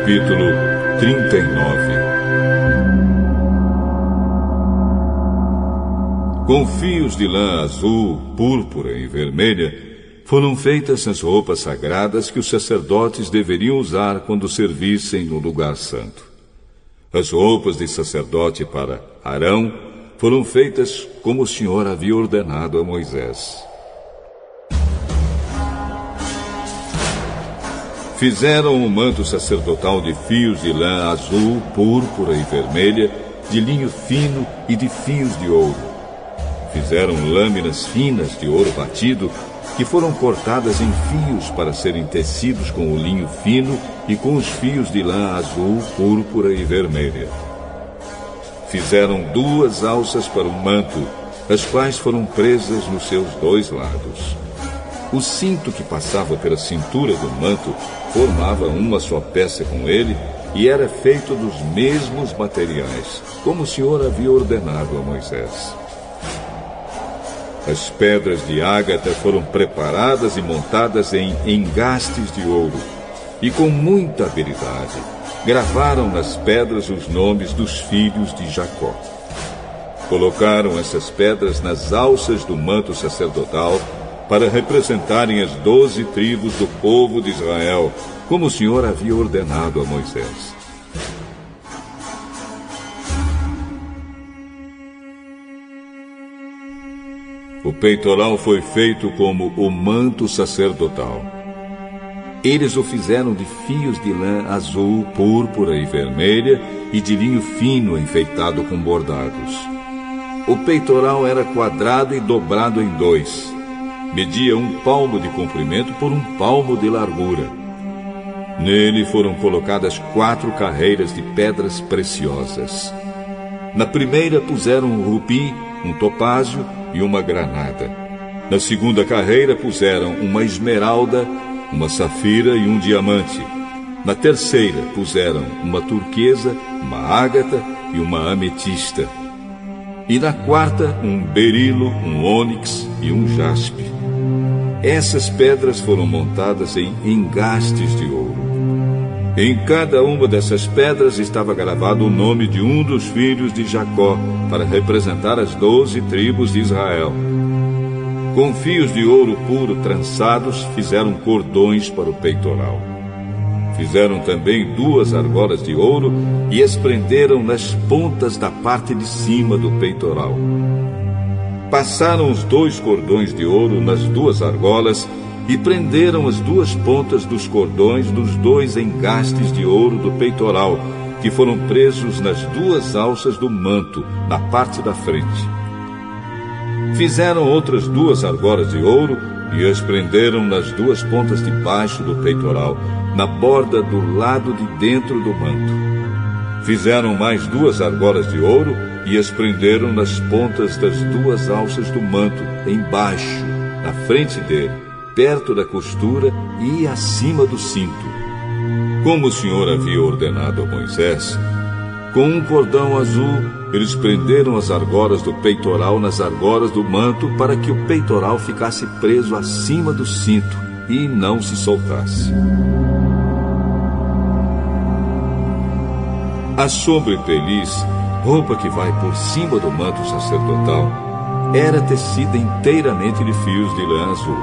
capítulo 39. Com fios de lã azul, púrpura e vermelha, foram feitas as roupas sagradas que os sacerdotes deveriam usar quando servissem no lugar santo. As roupas de sacerdote para Arão foram feitas como o Senhor havia ordenado a Moisés. Fizeram um manto sacerdotal de fios de lã azul, púrpura e vermelha, de linho fino e de fios de ouro. Fizeram lâminas finas de ouro batido, que foram cortadas em fios para serem tecidos com o linho fino e com os fios de lã azul, púrpura e vermelha. Fizeram 2 alças para o manto, as quais foram presas nos seus 2 lados. O cinto que passava pela cintura do manto formava uma só peça com ele e era feito dos mesmos materiais, como o Senhor havia ordenado a Moisés. As pedras de ágata foram preparadas e montadas em engastes de ouro, e com muita habilidade gravaram nas pedras os nomes dos filhos de Jacó. Colocaram essas pedras nas alças do manto sacerdotal para representarem as 12 tribos do povo de Israel, como o Senhor havia ordenado a Moisés. O peitoral foi feito como o manto sacerdotal. Eles o fizeram de fios de lã azul, púrpura e vermelha e de linho fino enfeitado com bordados. O peitoral era quadrado e dobrado em 2. Media 1 palmo de comprimento por 1 palmo de largura. Nele foram colocadas 4 carreiras de pedras preciosas. Na primeira puseram um rubi, um topázio e uma granada. Na segunda carreira puseram uma esmeralda, uma safira e um diamante. Na terceira puseram uma turquesa, uma ágata e uma ametista. E na quarta um berilo, um ônix e um jaspe. Essas pedras foram montadas em engastes de ouro. Em cada uma dessas pedras estava gravado o nome de um dos filhos de Jacó, para representar as 12 tribos de Israel. Com fios de ouro puro trançados, fizeram cordões para o peitoral. Fizeram também 2 argolas de ouro e as prenderam nas pontas da parte de cima do peitoral. Passaram os 2 cordões de ouro nas 2 argolas e prenderam as 2 pontas dos cordões dos 2 engastes de ouro do peitoral, que foram presos nas 2 alças do manto, na parte da frente. Fizeram outras 2 argolas de ouro e as prenderam nas 2 pontas de baixo do peitoral, na borda do lado de dentro do manto. Fizeram mais 2 argolas de ouro e as prenderam nas pontas das 2 alças do manto, embaixo, na frente dele, perto da costura e acima do cinto. Como o Senhor havia ordenado a Moisés, com um cordão azul, eles prenderam as argolas do peitoral nas argolas do manto para que o peitoral ficasse preso acima do cinto e não se soltasse. A sobrepeliz, roupa que vai por cima do manto sacerdotal, era tecida inteiramente de fios de lã azul.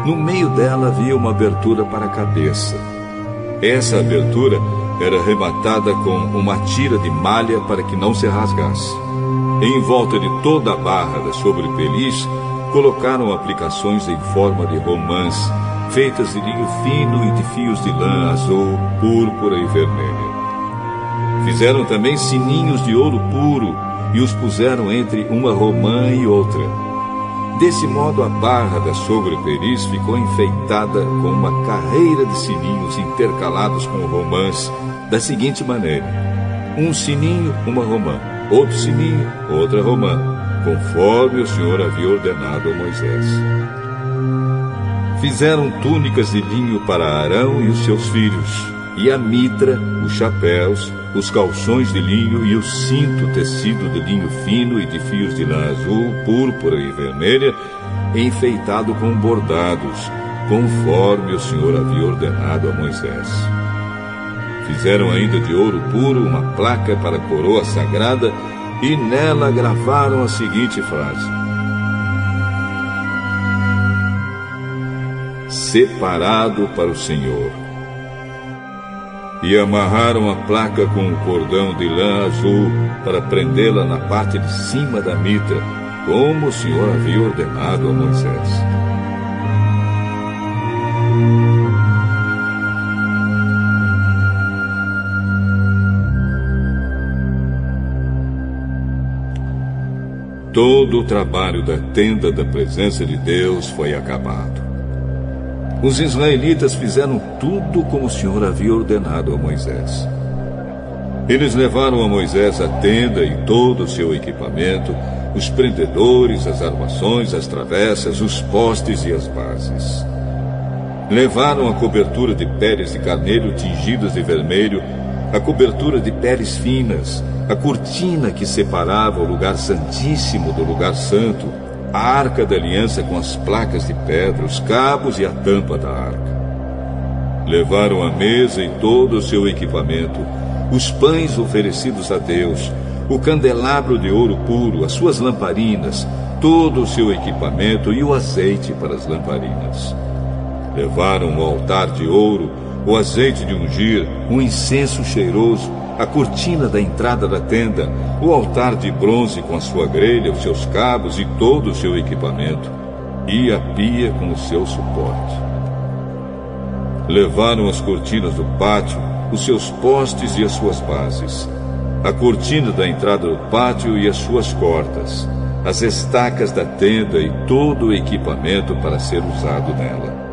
No meio dela havia uma abertura para a cabeça. Essa abertura era rematada com uma tira de malha para que não se rasgasse. Em volta de toda a barra da sobrepeliz, colocaram aplicações em forma de romãs, feitas de linho fino e de fios de lã azul, púrpura e vermelha. Fizeram também sininhos de ouro puro e os puseram entre uma romã e outra. Desse modo, a barra da sobrepeliz ficou enfeitada com uma carreira de sininhos intercalados com romãs, da seguinte maneira: um sininho, uma romã, outro sininho, outra romã, conforme o Senhor havia ordenado a Moisés. Fizeram túnicas de linho para Arão e os seus filhos, e a mitra, os chapéus, os calções de linho e o cinto tecido de linho fino e de fios de lã azul, púrpura e vermelha, enfeitado com bordados, conforme o Senhor havia ordenado a Moisés. Fizeram ainda de ouro puro uma placa para a coroa sagrada e nela gravaram a seguinte frase: Separado para o Senhor. E amarraram a placa com um cordão de lã azul para prendê-la na parte de cima da mitra, como o Senhor havia ordenado a Moisés. Todo o trabalho da tenda da presença de Deus foi acabado. Os israelitas fizeram tudo como o Senhor havia ordenado a Moisés. Eles levaram a Moisés a tenda e todo o seu equipamento, os prendedores, as armações, as travessas, os postes e as bases. Levaram a cobertura de peles de carneiro tingidas de vermelho, a cobertura de peles finas, a cortina que separava o lugar santíssimo do lugar santo, a arca da aliança com as placas de pedra, os cabos e a tampa da arca. Levaram a mesa e todo o seu equipamento, os pães oferecidos a Deus, o candelabro de ouro puro, as suas lamparinas, todo o seu equipamento e o azeite para as lamparinas. Levaram o altar de ouro, o azeite de ungir, o incenso cheiroso, a cortina da entrada da tenda, o altar de bronze com a sua grelha, os seus cabos e todo o seu equipamento, e a pia com o seu suporte. Levaram as cortinas do pátio, os seus postes e as suas bases, a cortina da entrada do pátio e as suas cordas, as estacas da tenda e todo o equipamento para ser usado nela.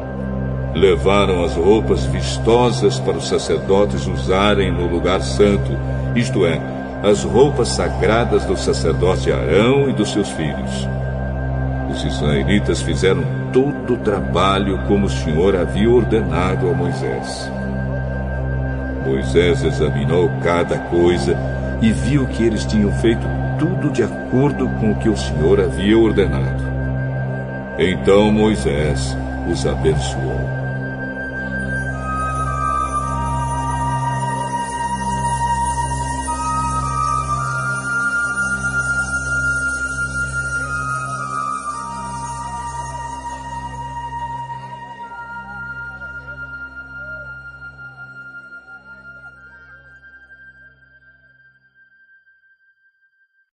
Levaram as roupas vistosas para os sacerdotes usarem no lugar santo, isto é, as roupas sagradas do sacerdote Arão e dos seus filhos. Os israelitas fizeram todo o trabalho como o Senhor havia ordenado a Moisés. Moisés examinou cada coisa e viu que eles tinham feito tudo de acordo com o que o Senhor havia ordenado. Então Moisés os abençoou.